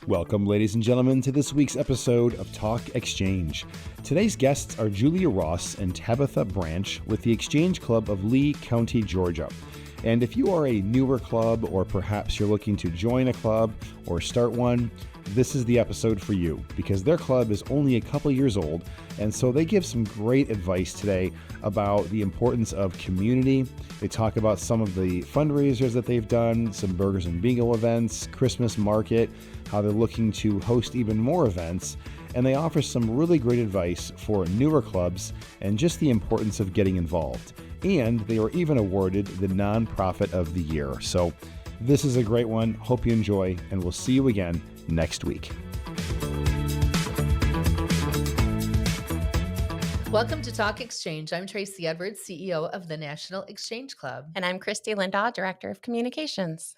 Welcome, ladies and gentlemen, to this week's episode of Talk Exchange. Today's guests are Julia Ross and Tabitha Branch with the Exchange Club of Lee County, Georgia. And if you are a newer club, or perhaps you're looking to join a club or start one, this is the episode for you, because their club is only a couple years old, and so they give some great advice today about the importance of community. They talk about some of the fundraisers that they've done, some burgers and bingo events, Christmas market, how they're looking to host even more events, and they offer some really great advice for newer clubs and just the importance of getting involved. And they were even awarded the Nonprofit of the Year. So this is a great one. Hope you enjoy, and we'll see you again next week. Welcome to Talk Exchange. I'm Tracy Edwards, CEO of the National Exchange Club. And I'm Christy Lindahl, Director of Communications.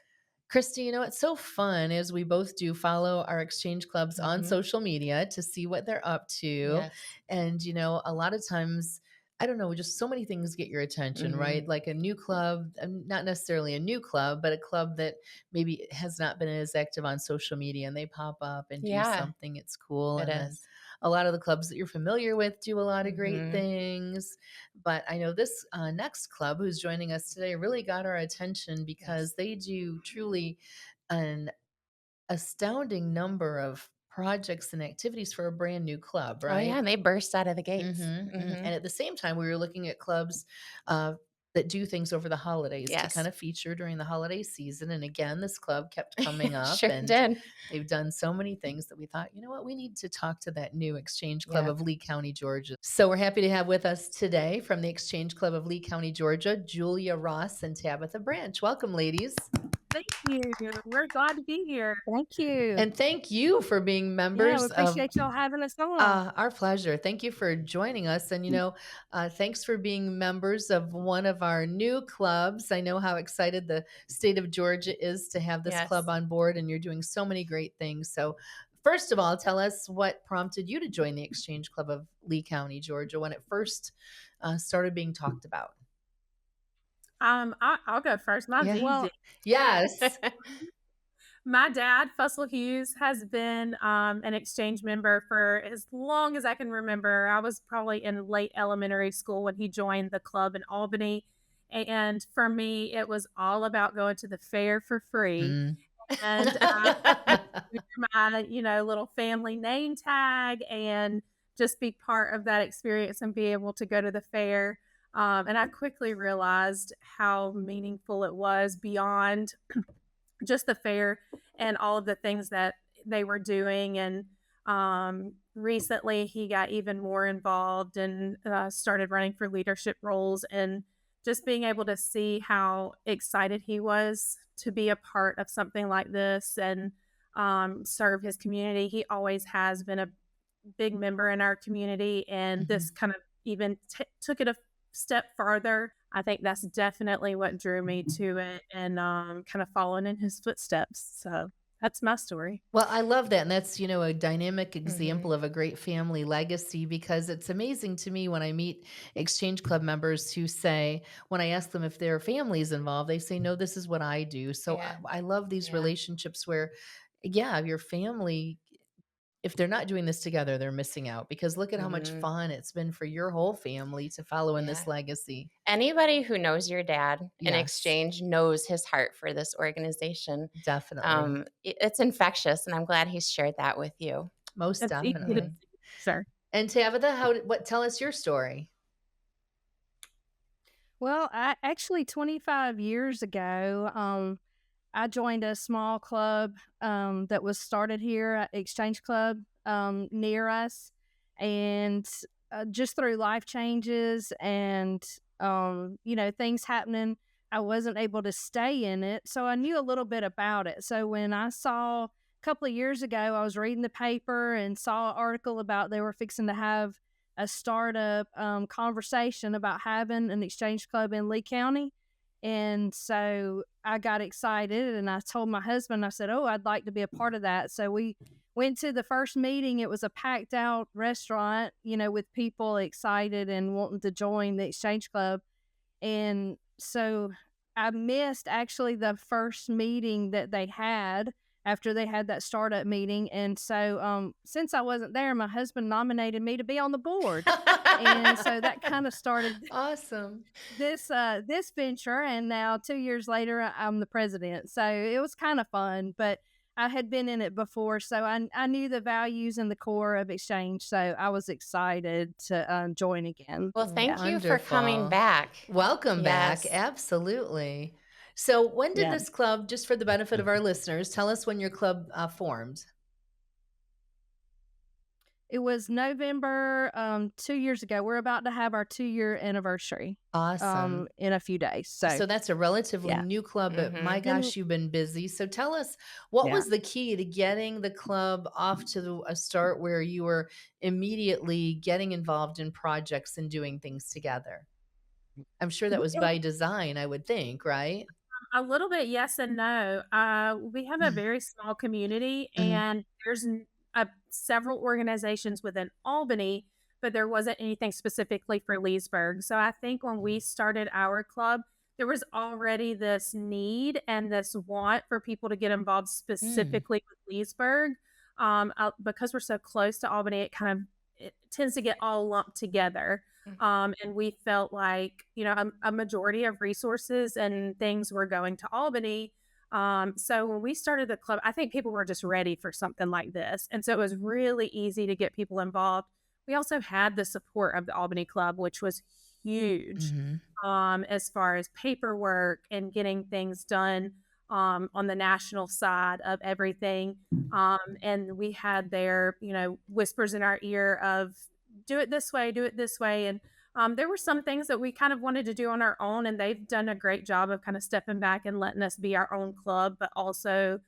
Christy, you know, it's so fun as we both do follow our exchange clubs on social media to see what they're up to. Yes. And, you know, a lot of times, I don't know, just so many things get your attention, right? Like a new club, not necessarily a new club, but a club that maybe has not been as active on social media, and they pop up and do something. It's cool. It and is. Then a lot of the clubs that you're familiar with do a lot of great things. But I know this next club who's joining us today really got our attention because they do truly an astounding number of projects and activities for a brand new club, right? Oh, yeah. And they burst out of the gates. And at the same time, we were looking at clubs that do things over the holidays to kind of feature during the holiday season. And again, this club kept coming up. Sure and did. They've done so many things that we thought, you know what, we need to talk to that new Exchange Club of Lee County, Georgia. So we're happy to have with us today from the Exchange Club of Lee County, Georgia, Julia Ross and Tabitha Branch. Welcome, ladies. Thank you. We're glad to be here. Thank you. And thank you for being members. Yeah, we appreciate y'all having us on. Our pleasure. Thank you for joining us. And, you know, thanks for being members of one of our new clubs. I know how excited the state of Georgia is to have this club on board, and you're doing so many great things. So first of all, tell us what prompted you to join the Exchange Club of Lee County, Georgia, when it first started being talked about. I'll go first. Mine's easy. Yes. My dad, Fussell Hughes, has been an exchange member for as long as I can remember. I was probably in late elementary school when he joined the club in Albany. And for me, it was all about going to the fair for free. And my, little family name tag and just be part of that experience and be able to go to the fair. And I quickly realized how meaningful it was beyond just the fair and all of the things that they were doing. And recently he got even more involved and started running for leadership roles, and just being able to see how excited he was to be a part of something like this and serve his community. He always has been a big member in our community, and this kind of even took it a step farther. I think that's definitely what drew me to it, and kind of following in his footsteps. So that's my story. Well, I love that. And that's, you know, a dynamic example of a great family legacy, because it's amazing to me when I meet Exchange Club members who say, when I ask them if their family is involved, they say, no, this is what I do. So I love these relationships where, your family, if they're not doing this together, they're missing out, because look at how much fun it's been for your whole family to follow in this legacy. Anybody who knows your dad in Exchange knows his heart for this organization. Definitely. It's infectious, and I'm glad he's shared that with you. Most That's definitely. Sure. And Tabitha, tell us your story. Well, I actually 25 years ago, I joined a small club that was started here at Exchange Club near us, and just through life changes and things happening, I wasn't able to stay in it, so I knew a little bit about it. So when I saw a couple of years ago, I was reading the paper and saw an article about they were fixing to have a startup conversation about having an exchange club in Lee County. And so I got excited, and I told my husband, I said, oh, I'd like to be a part of that. So we went to the first meeting. It was a packed out restaurant, with people excited and wanting to join the Exchange Club. And so I missed actually the first meeting that they had after they had that startup meeting. And so since I wasn't there, my husband nominated me to be on the board. And so that kind of started Awesome. this venture. And now 2 years later, I'm the president. So it was kind of fun, but I had been in it before, so I knew the values and the core of exchange. So I was excited to join again. Well, thank you for coming Wonderful. back. Welcome back. Yes. Absolutely. So, when did Yeah. this club, just for the benefit of our listeners, tell us when your club formed? It was November 2 years ago. We're about to have our 2-year anniversary Awesome. in a few days. So that's a relatively yeah. new club, but my Mhm. gosh, you've been busy. So tell us, what Yeah. was the key to getting the club off to a start where you were immediately getting involved in projects and doing things together? I'm sure that was by design, I would think, right? A little bit yes and no. We have a very small community, Mhm. and there's several organizations within Albany, but there wasn't anything specifically for Leesburg. So I think when we started our club, there was already this need and this want for people to get involved specifically with Leesburg. Because we're so close to Albany, it tends to get all lumped together. And we felt like, a majority of resources and things were going to Albany. So when we started the club, I think people were just ready for something like this. And so it was really easy to get people involved. We also had the support of the Albany Club, which was huge Mhm. as far as paperwork and getting things done on the national side of everything. And we had their, whispers in our ear of do it this way, do it this way. And there were some things that we kind of wanted to do on our own, and they've done a great job of kind of stepping back and letting us be our own club, but also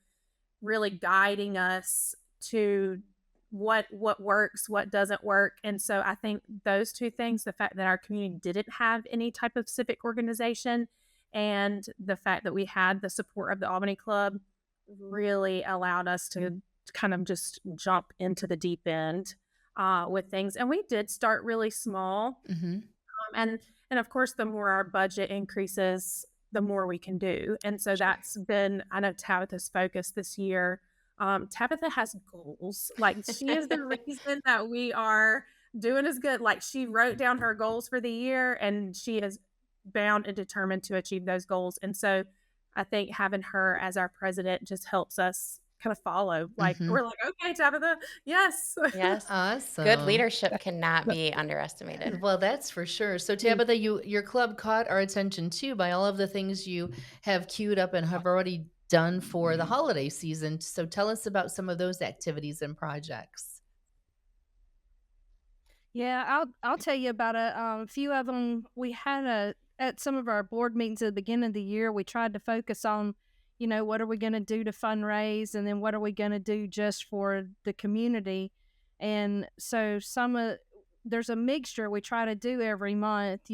really guiding us to what works, what doesn't work. And so I think those two things, the fact that our community didn't have any type of civic organization and the fact that we had the support of the Albany Club, really allowed us to kind of just jump into the deep end with things. And we did start really small. Mhm. And of course, the more our budget increases, the more we can do. And so that's been, I know, Tabitha's focus this year. Tabitha has goals. Like, she is the reason that we are doing as good. Like, she wrote down her goals for the year, and she is bound and determined to achieve those goals. And so I think having her as our president just helps us kind of follow. Like, Mhm. we're like, okay, Tabitha, yes. Yes. Awesome. Good leadership cannot be underestimated. Well, that's for sure. So Tabitha, your club caught our attention too by all of the things you have queued up and have already done for the holiday season. So tell us about some of those activities and projects. Yeah, I'll tell you about a few of them. We had at some of our board meetings at the beginning of the year. We tried to focus on, what are we going to do to fundraise, and then what are we going to do just for the community. And so there's a mixture we try to do every month.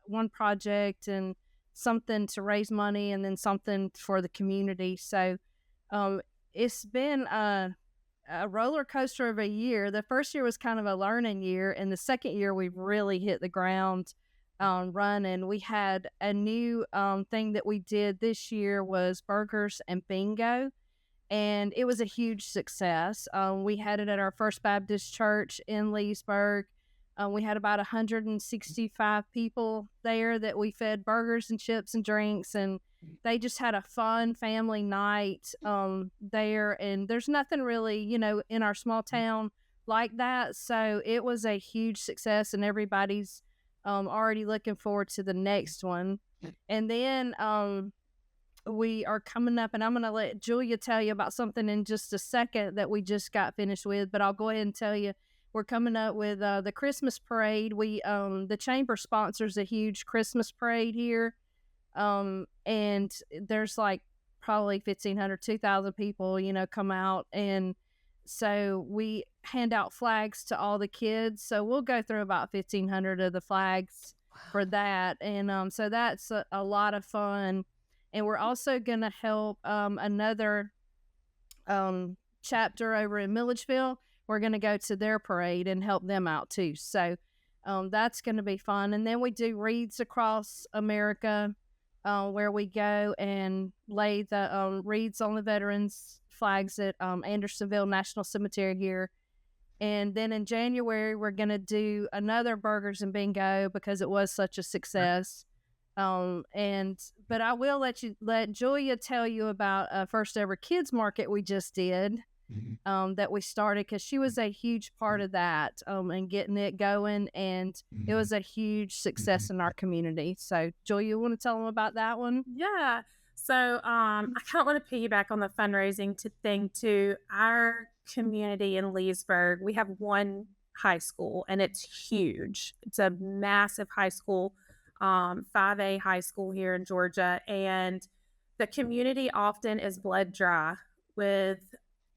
One project and something to raise money, and then something for the community. So it's been a roller coaster of a year. The first year was kind of a learning year, and the second year we really hit the ground running. We had a new thing that we did this year was burgers and bingo, and it was a huge success. We had it at our First Baptist Church in Leesburg. We had about 165 people there that we fed burgers and chips and drinks, and they just had a fun family night there. And there's nothing really, in our small town like that. So it was a huge success, and everybody's already looking forward to the next one. And then we are coming up, and I'm going to let Julia tell you about something in just a second that we just got finished with, but I'll go ahead and tell you we're coming up with the Christmas parade. We the chamber sponsors a huge Christmas parade here, and there's like probably 1,500, 2,000 people, come out, and so we hand out flags to all the kids. So we'll go through about 1,500 of the flags for that, and so that's a lot of fun. And we're also going to help another chapter over in Milledgeville. We're going to go to their parade and help them out too. So that's going to be fun. And then we do wreaths across America, where we go and lay the wreaths on the veterans' flags at Andersonville National Cemetery here. And then in January, we're going to do another Burgers and Bingo because it was such a success. But I will let Julia tell you about a first ever kids market we just did, that we started, because she was a huge part of that, and getting it going. And it was a huge success in our community. So Julia, you want to tell them about that one? Yeah. So I kind of want to piggyback on the fundraising thing to our community in Leesburg. We have one high school, and it's huge. It's a massive high school, 5A high school here in Georgia. And the community often is blood dry with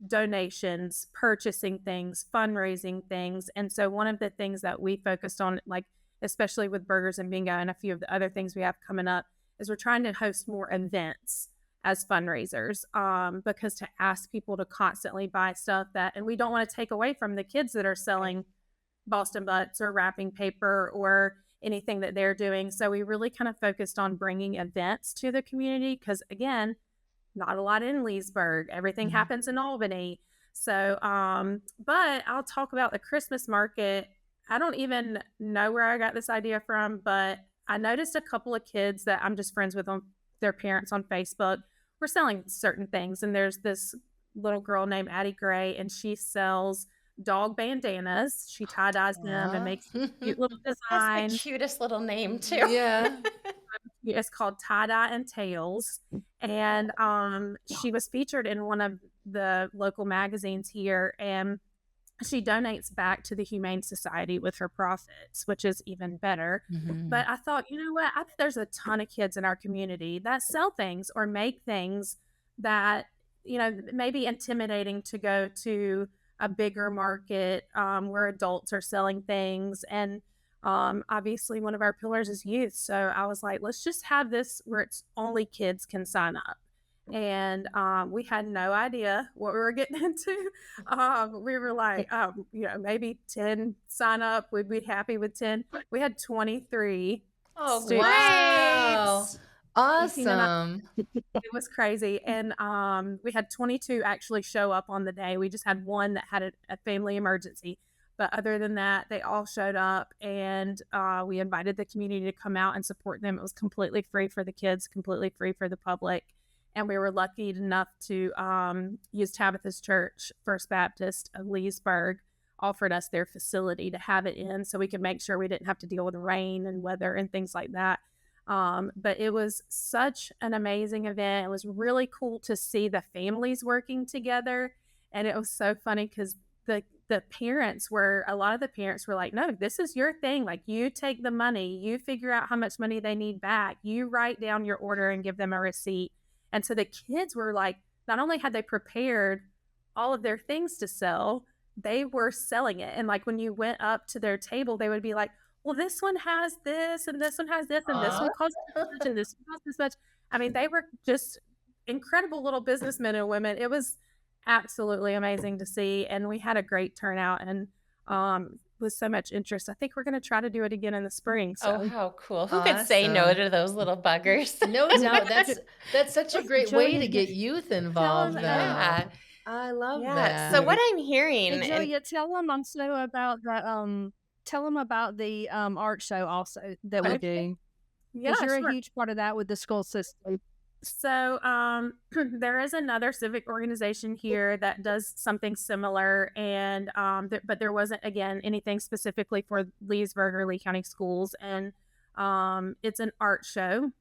donations, purchasing things, fundraising things. And so one of the things that we focused on, like especially with Burgers and Bingo and a few of the other things we have coming up, is we're trying to host more events as fundraisers, because to ask people to constantly buy stuff and we don't want to take away from the kids that are selling Boston butts or wrapping paper or anything that they're doing. So we really kind of focused on bringing events to the community because, again, not a lot in Leesburg. Everything happens in Albany. So, but I'll talk about the Christmas market. I don't even know where I got this idea from, but I noticed a couple of kids that I'm just friends with on their parents on Facebook were selling certain things. And there's this little girl named Addie Gray, and she sells dog bandanas. She tie-dyes them and makes cute little designs. That's the cutest little name too. Yeah. It's called Tie-Dye and Tails. And she was featured in one of the local magazines here, and she donates back to the Humane Society with her profits, which is even better. But I thought, you know what? I think there's a ton of kids in our community that sell things or make things that, may be intimidating to go to a bigger market where adults are selling things. And obviously one of our pillars is youth. So I was like, let's just have this where it's only kids can sign up. And we had no idea what we were getting into. We were like, maybe 10 sign up. We'd be happy with 10. We had 23 students. Wow. Awesome. It was crazy. And we had 22 actually show up on the day. We just had one that had a family emergency. But other than that, they all showed up, and we invited the community to come out and support them. It was completely free for the kids, completely free for the public. And we were lucky enough to use Tabitha's church, First Baptist of Leesburg, offered us their facility to have it in so we could make sure we didn't have to deal with rain and weather and things like that. But it was such an amazing event. It was really cool to see the families working together. And it was so funny because a lot of the parents were like, no, this is your thing. Like, you take the money, you figure out how much money they need back, you write down your order and give them a receipt. And so the kids were like, not only had they prepared all of their things to sell, they were selling it. And like when you went up to their table, they would be like, well, this one has this, and this one has this, and this one costs this much, and this one costs this much. I mean, they were just incredible little businessmen and women. It was absolutely amazing to see. And we had a great turnout, and with so much interest. I think we're going to try to do it again in the spring. So. Oh, how cool. Who could say no to those little buggers? No, that's such a great way to get youth involved. Yeah. I love that. So what I'm hearing, and Julia, tell them also about the art show also that we do. Yeah, because you're a huge part of that with the school system. So there is another civic organization here that does something similar, and but there wasn't, again, anything specifically for Leesburg or Lee County schools, and it's an art show.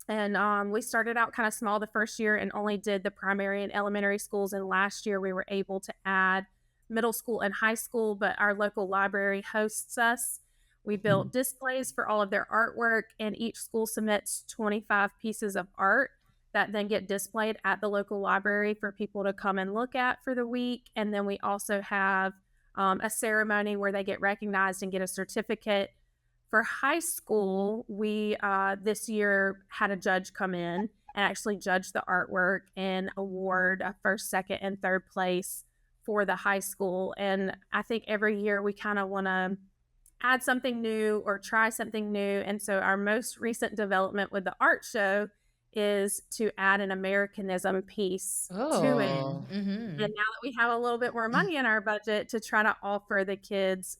And we started out kind of small the first year and only did the primary and elementary schools, and last year we were able to add middle school and high school, but our local library hosts us. We built displays for all of their artwork, and each school submits 25 pieces of art that then get displayed at the local library for people to come and look at for the week. And then we also have a ceremony where they get recognized and get a certificate. For high school, we this year had a judge come in and actually judge the artwork and award a first, second, and third place for the high school. And I think every year we kind of want to add something new or try something new. And so our most recent development with the art show is to add an Americanism piece to it. Oh, And Mm-hmm. now that we have a little bit more money in our budget, to try to offer the kids,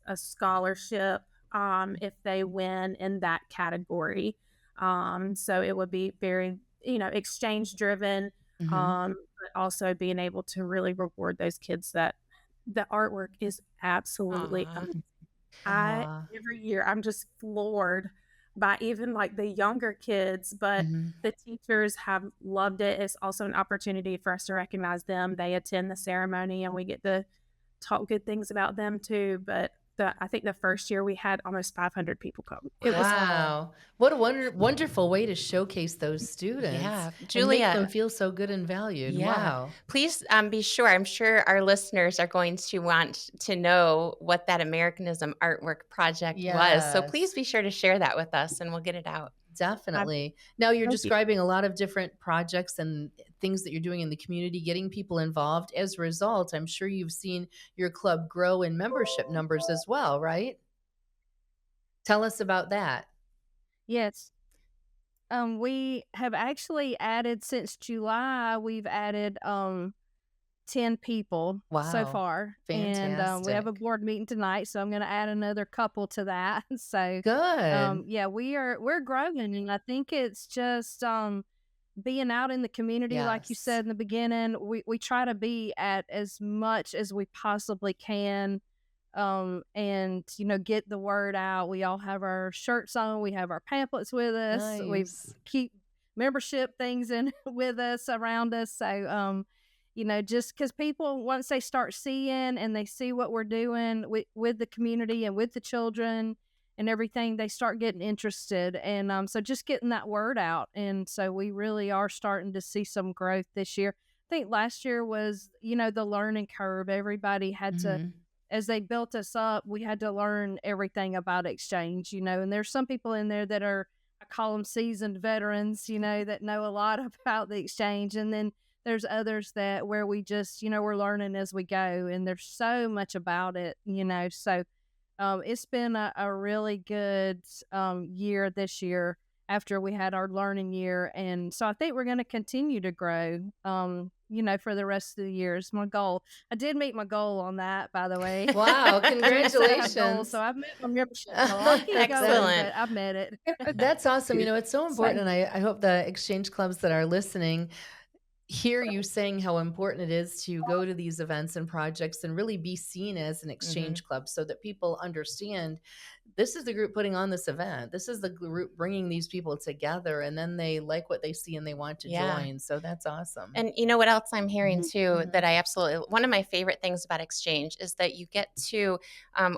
a scholarship, if they win in that category. So it would be very, exchange driven, Mm-hmm. but also being able to really reward those kids that the artwork is absolutely aw. amazing. I Ah. Every year I'm just floored by even like the younger kids, but Mm-hmm. the teachers have loved it. It's also an opportunity for us to recognize them. They attend the ceremony and we get to talk good things about them too. But I think the first year we had almost 500 people come. It was Wow. What a wonderful way to showcase those students Yeah, and make them Julia. feel so good and valued. Yeah. Wow. Please be sure. I'm sure our listeners are going to want to know what that Americanism artwork project was. So please Yes, be sure to share that with us and we'll get it out. I definitely. Now you're thank you. describing a lot of different projects and things that you're doing in the community, getting people involved. As a result, I'm sure you've seen your club grow in membership numbers as well, right? Tell us about that. Yes. We have actually added since July, we've added 10 people so Wow. far. And we have a Fantastic. board meeting tonight, so I'm going to add another couple to that. So Good. yeah, we're growing, and I think it's just being out in the community, like you Yes. said in the beginning. We try to be at as much as we possibly can, and get the word out. We all have our shirts on, we have our pamphlets with us, we Nice. keep membership things in with us around us. So just because people, once they start seeing and they see what we're doing with the community and with the children and everything, they start getting interested. And so just getting that word out. And so we really are starting to see some growth this year. I think last year was, the learning curve. Everybody had to, Mhm. as they built us up, we had to learn everything about exchange, and there's some people in there that are, I call them seasoned veterans, that know a lot about the exchange. And then there's others that where we just, we're learning as we go, and there's so much about it. So it's been a really good year this year after we had our learning year. And so I think we're going to continue to grow, for the rest of the year is my goal. I did meet my goal on that, by the way. Wow, Jerry said I have goals, so congratulations. I've met my membership goal. I'll keep going, Excellent. but I've met it. That's awesome. It's so important. So, And I hope the exchange clubs that are listening hear you saying how important it is to go to these events and projects and really be seen as an Hmm. exchange club so that people understand this is the group putting on this event. This is the group bringing these people together. And then they like what they see and they want to Yeah. join. So that's awesome. And you know what else I'm hearing too Mhm. that I absolutely, one of my favorite things about exchange is that you get to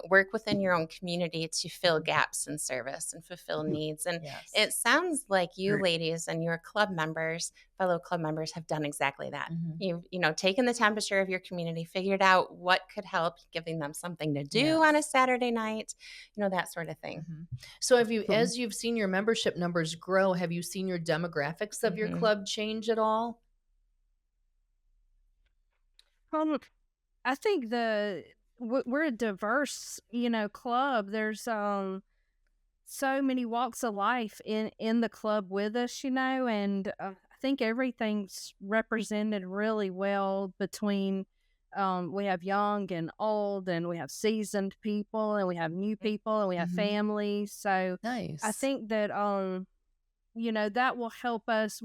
work within your own community to fill gaps in service and fulfill needs. And it Yes. sounds like you ladies and your club members, fellow club members, have done exactly that. Mhm. You've, taken the temperature of your community, figured out what could help, giving them something to do on a Yes. Saturday night, that sort of thing. Mhm. So have you, as you've seen your membership numbers grow, have you seen your demographics of your Hmm. club change at all? um, I think we're a diverse, club. There's so many walks of life in the club with us, and I think everything's represented really well between we have young and old, and we have seasoned people, and we have new people, and we have Mhm. families. So I Nice. think that that will help us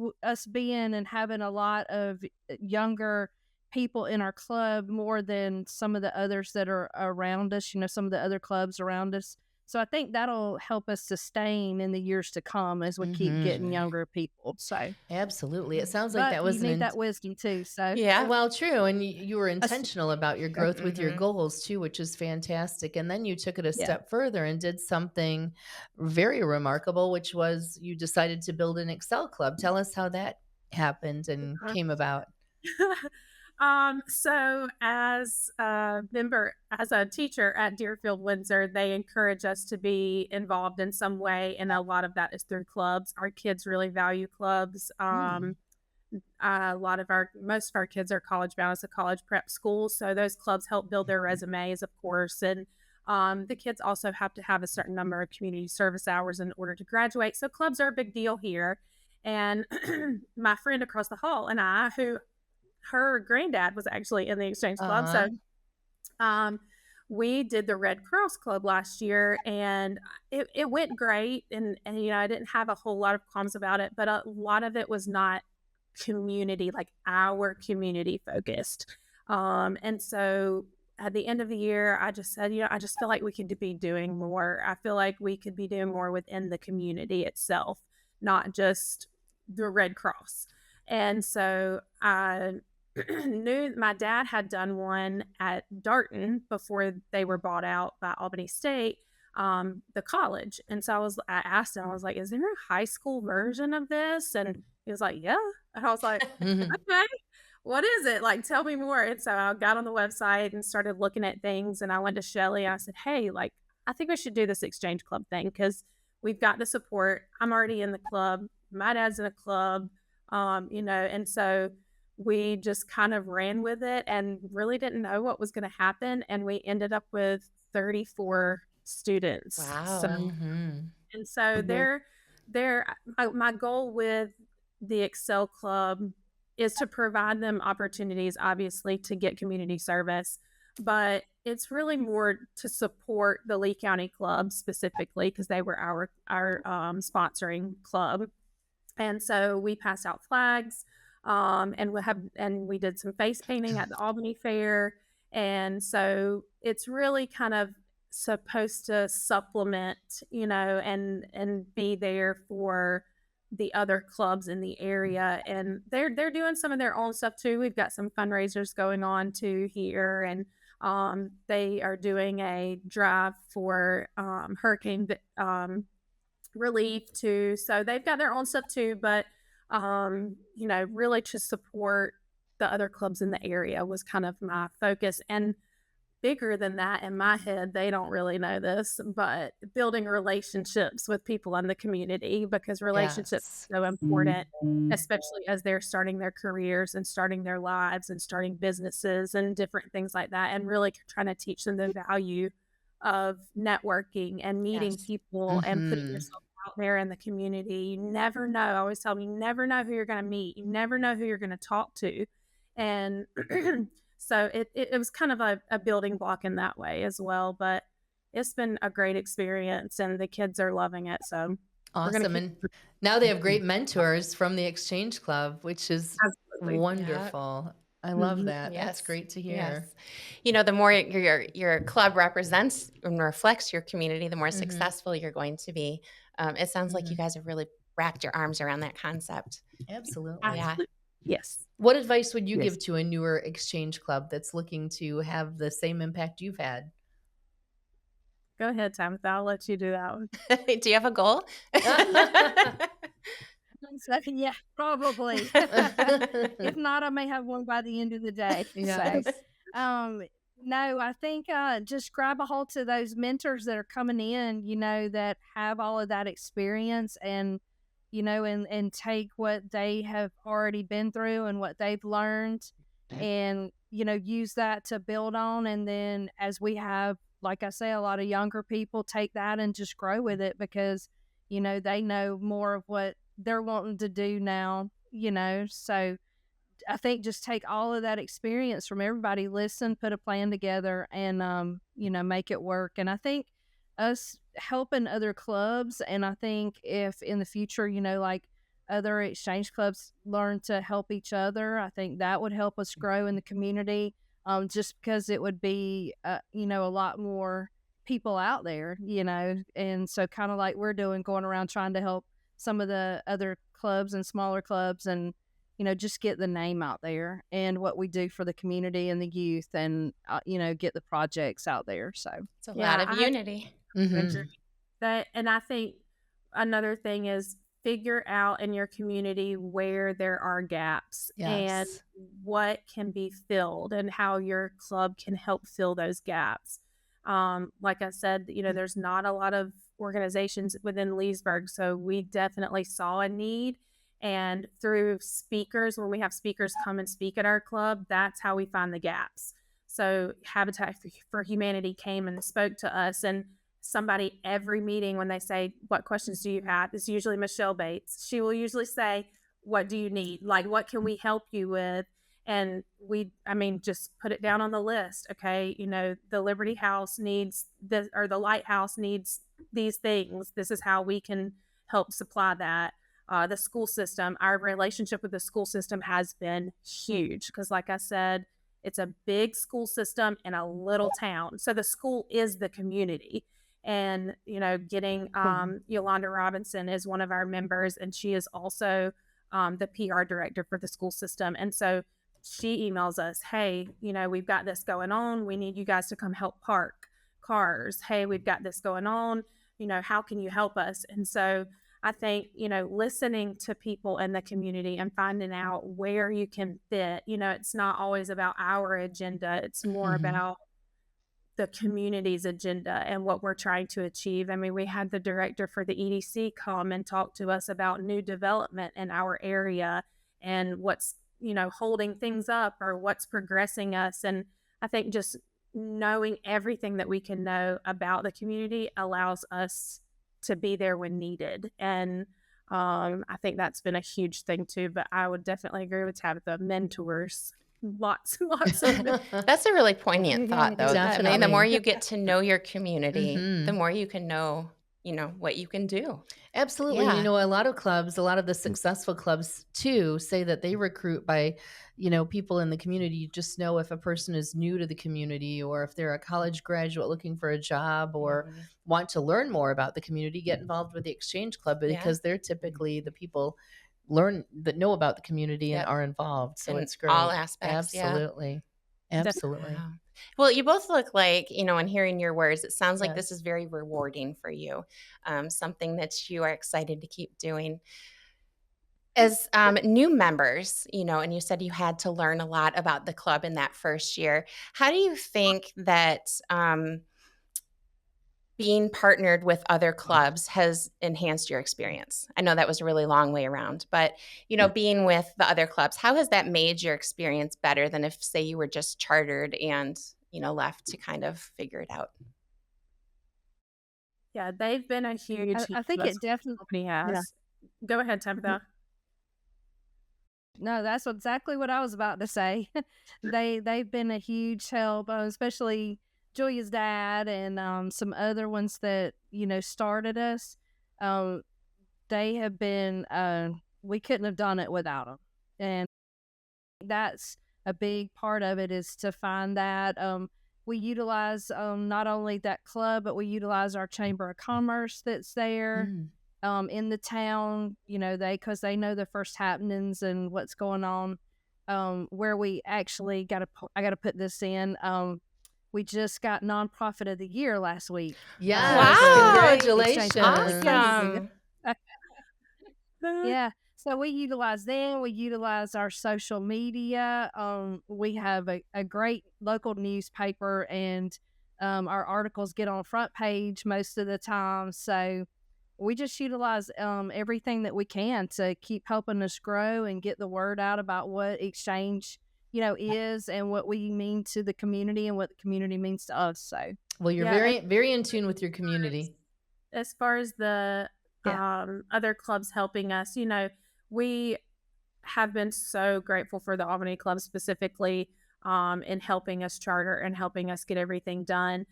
being and having a lot of younger people in our club more than some of the others that are around us, some of the other clubs around us. So I think that'll help us sustain in the years to come as we keep getting Mhm. younger people. So, Absolutely. It sounds like but that you was need that wisdom too. So, Yeah. well, true, and you were us, intentional about your growth with your Hmm. goals too, which is fantastic, and then you took it a yeah. step further and did something very remarkable, which was you decided to build an Excel club. Tell us how that happened and came about. So as a teacher at Deerfield Windsor, they encourage us to be involved in some way, and a lot of that is through clubs. Our kids really value clubs. Mm. Most of our kids are college bound. It's a college prep school, so those clubs help build their resumes, of course. And the kids also have to have a certain number of community service hours in order to graduate. So clubs are a big deal here. And my friend across the hall and I, who her granddad was actually in the Exchange Club. Uh, So um, we did the Red Cross Club last year, and it went great. And I didn't have a whole lot of qualms about it, but a lot of it was not community, like our community focused. And so at the end of the year, I just said, I just feel like we could be doing more. I feel like we could be doing more within the community itself, not just the Red Cross. And so I knew my dad had done one at Darton before they were bought out by Albany State, the college. And so I asked him, I was like, is there a high school version of this? And he was like, yeah. And I was like, okay, what is it? Like, tell me more. And so I got on the website and started looking at things. And I went to Shelly. I said, hey, like, I think we should do this exchange club thing because we've got the support. I'm already in the club. My dad's in a club, and so we just kind of ran with it and really didn't know what was going to happen. And we ended up with 34 students. Wow. So, Mm-hmm. and so my goal with the Excel Club is to provide them opportunities, obviously, to get community service, but it's really more to support the Lee County Club specifically because they were our sponsoring club. And so we passed out flags, and we did some face painting at the Albany Fair. And so it's really kind of supposed to supplement, and be there for the other clubs in the area. And they're doing some of their own stuff too. We've got some fundraisers going on too here, and they are doing a drive for hurricane relief too. So they've got their own stuff too, but really to support the other clubs in the area was kind of my focus. And bigger than that in my head, they don't really know this, but building relationships with people in the community, because relationships are so important, especially as they're starting their careers and starting their lives and starting businesses and different things like that, and really trying to teach them the value of networking and meeting people and putting yourself out there in the community. You never know. I always tell them, you never know who you're going to meet. You never know who you're going to talk to. And so it was kind of a building block in that way as well. But it's been a great experience, and the kids are loving it. So awesome. And now they have great mentors from the Exchange Club, which is wonderful. Yep. I love that. Yes. That's great to hear. Yes. The more your club represents and reflects your community, the more successful you're going to be. It sounds like you guys have really wrapped your arms around that concept. Absolutely. Yeah. Yes. What advice would you give to a newer Exchange Club that's looking to have the same impact you've had? Go ahead, Tabitha. I'll let you do that one. Do you have a goal? Yeah, probably. If not, I may have one by the end of the day. Yes. So, no, I think just grab a hold to those mentors that are coming in, that have all of that experience, and and take what they have already been through and what they've learned, and use that to build on. And then as we have, like I say, a lot of younger people, take that and just grow with it, because they know more of what they're wanting to do now, so I think just take all of that experience from everybody, listen, put a plan together, and make it work. And I think us helping other clubs, and I think if in the future, like other exchange clubs learn to help each other, I think that would help us grow in the community, just because it would be a lot more people out there, and so kind of like we're doing, going around trying to help some of the other clubs and smaller clubs, and just get the name out there and what we do for the community and the youth, and get the projects out there. So it's a lot of unity. That, and I think another thing is figure out in your community where there are gaps and what can be filled, and how your club can help fill those gaps. Like I said, there's not a lot of organizations within Leesburg, so we definitely saw a need. And through speakers, when we have speakers come and speak at our club, that's how we find the gaps. So Habitat for Humanity came and spoke to us and somebody every meeting when they say, "What questions do you have?" It's usually Michelle Bates. She will usually say, "What do you need? Like, what can we help you with?" And just put it down on the list. Okay, the Liberty House needs this, or the Lighthouse needs these things. This is how we can help supply that. The school system, our relationship with the school system has been huge because, like I said, it's a big school system in a little town. So the school is the community. And, getting Yolanda Robinson is one of our members, and she is also the PR director for the school system. And so she emails us, "Hey, we've got this going on. We need you guys to come help park cars. Hey, we've got this going on. How can you help us?" And so I think, listening to people in the community and finding out where you can fit, it's not always about our agenda. It's more about the community's agenda and what we're trying to achieve. I mean, we had the director for the EDC come and talk to us about new development in our area and what's, holding things up or what's progressing us. And I think just knowing everything that we can know about the community allows us to be there when needed. And I think that's been a huge thing too. But I would definitely agree with Tabitha. Mentors, lots of That's a really poignant thought, though. I mean, the more Definitely. you get to know your community, Mhm. the more you can know, what you can do. Absolutely. Yeah. A lot of clubs, a lot of the successful clubs too, say that they recruit by, people in the community. You just know if a person is new to the community or if they're a college graduate looking for a job or want to learn more about the community, get involved with the Exchange Club because they're typically the people that know about the community and Yep. are involved. So In it's great. all aspects, yeah. Absolutely. Absolutely. Wow. Well, you both look like, in hearing your words, it sounds like this Yes. is very rewarding for you, something that you are excited to keep doing. As new members, and you said you had to learn a lot about the club in that first year. How do you think that being partnered with other clubs has enhanced your experience? I know that was a really long way around, but being with the other clubs, how has that made your experience better than if, say, you were just chartered and left to kind of figure it out? Yeah, they've been a huge I think it definitely, company yeah. has. Go ahead, Tabitha. No, that's exactly what I was about to say. They've been a huge help, especially Julia's dad and some other ones that started us. They have been. We couldn't have done it without them, and that's a big part of it is to find that. We utilize not only that club, but we utilize our Chamber of Commerce that's there. In the town, because they know the first happenings and what's going on. Where we actually I got to put this in. We just got Nonprofit of the Year last week. Yes. Wow. Congratulations. Awesome. Yeah. So we utilize them. We utilize our social media. We have a great local newspaper, and our articles get on front page most of the time. So we just utilize everything that we can to keep helping us grow and get the word out about what Exchange, is and what we mean to the community and what the community means to us. So, well, you're very, very in tune with your community. As far as the other clubs helping us, we have been so grateful for the Albany Club specifically in helping us charter and helping us get everything done.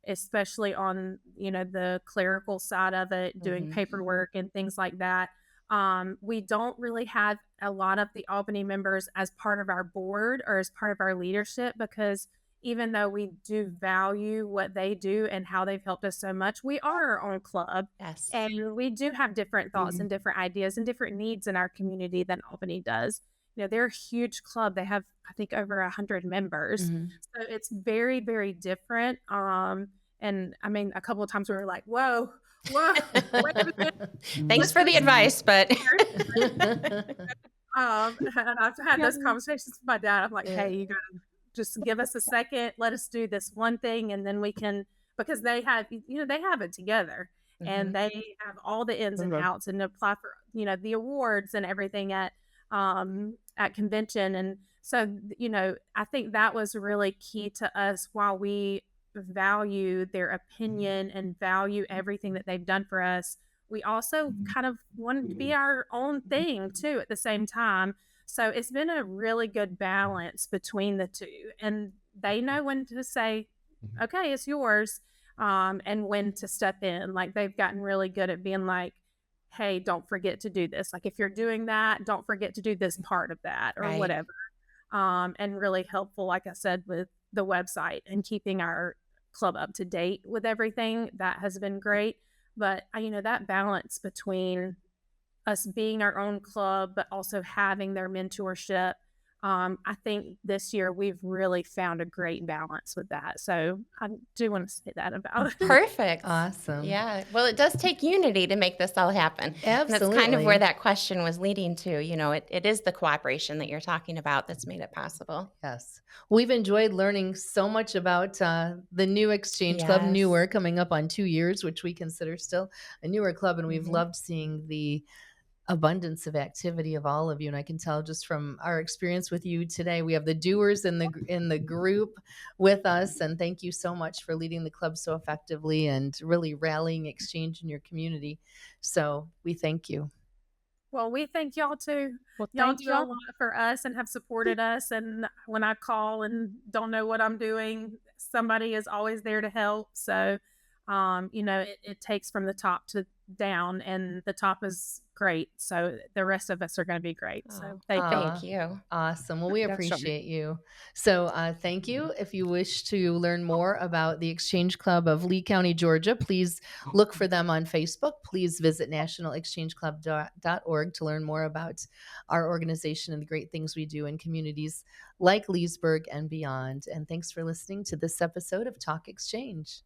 Especially on the clerical side of it, doing paperwork and things like that. We don't really have a lot of the Albany members as part of our board or as part of our leadership, because even though we do value what they do and how they've helped us so much, we are our own club. Yes. And we do have different thoughts and different ideas and different needs in our community than Albany does. They're a huge club. They have, I think, over 100 members. So it's very, very different. And I mean, a couple of times we were like, whoa, wait a minute. Thanks for the advice, but and I've had those conversations with my dad. I'm like, hey, you gotta just give us a second. Let us do this one thing, and then we can, because they have, they have it together, and they have all the ins and outs, and apply for, the awards and everything at convention. And so, I think that was really key to us while we value their opinion and value everything that they've done for us, we also kind of wanted to be our own thing too at the same time. So it's been a really good balance between the two. And they know when to say, okay, it's yours, and when to step in. Like they've gotten really good at being like, hey, don't forget to do this. Like if you're doing that, don't forget to do this part of that or Right. whatever. And really helpful, like I said, with the website and keeping our club up to date with everything. That has been great. But that balance between us being our own club, but also having their mentorship. I think this year we've really found a great balance with that. So I do want to say that about it. Perfect. Awesome. Yeah. Well, it does take unity to make this all happen. And that's kind of where Absolutely. that question was leading to. It is the cooperation that you're talking about that's made it possible. Yes. We've enjoyed learning so much about the new Exchange Club, Yes. newer, coming up on 2 years, which we consider still a newer club. And we've Mhm. loved seeing the abundance of activity of all of you. And I can tell just from our experience with you today, we have the doers in the group with us. And thank you so much for leading the club so effectively and really rallying Exchange in your community. So we thank you. Well, we thank y'all too. Well, Y'all thank do a y'all. lot for us and have supported us. And when I call and don't know what I'm doing, somebody is always there to help. So, it takes from the top to down, and the top is great. So the rest of us are going to be great. Oh, So thank y'all. thank you. Awesome. Well, we Yeah, sure. appreciate you. So, thank you. If you wish to learn more about the Exchange Club of Lee County, Georgia, please look for them on Facebook. Please visit nationalexchangeclub.org to learn more about our organization and the great things we do in communities like Leesburg and beyond. And thanks for listening to this episode of Talk Exchange.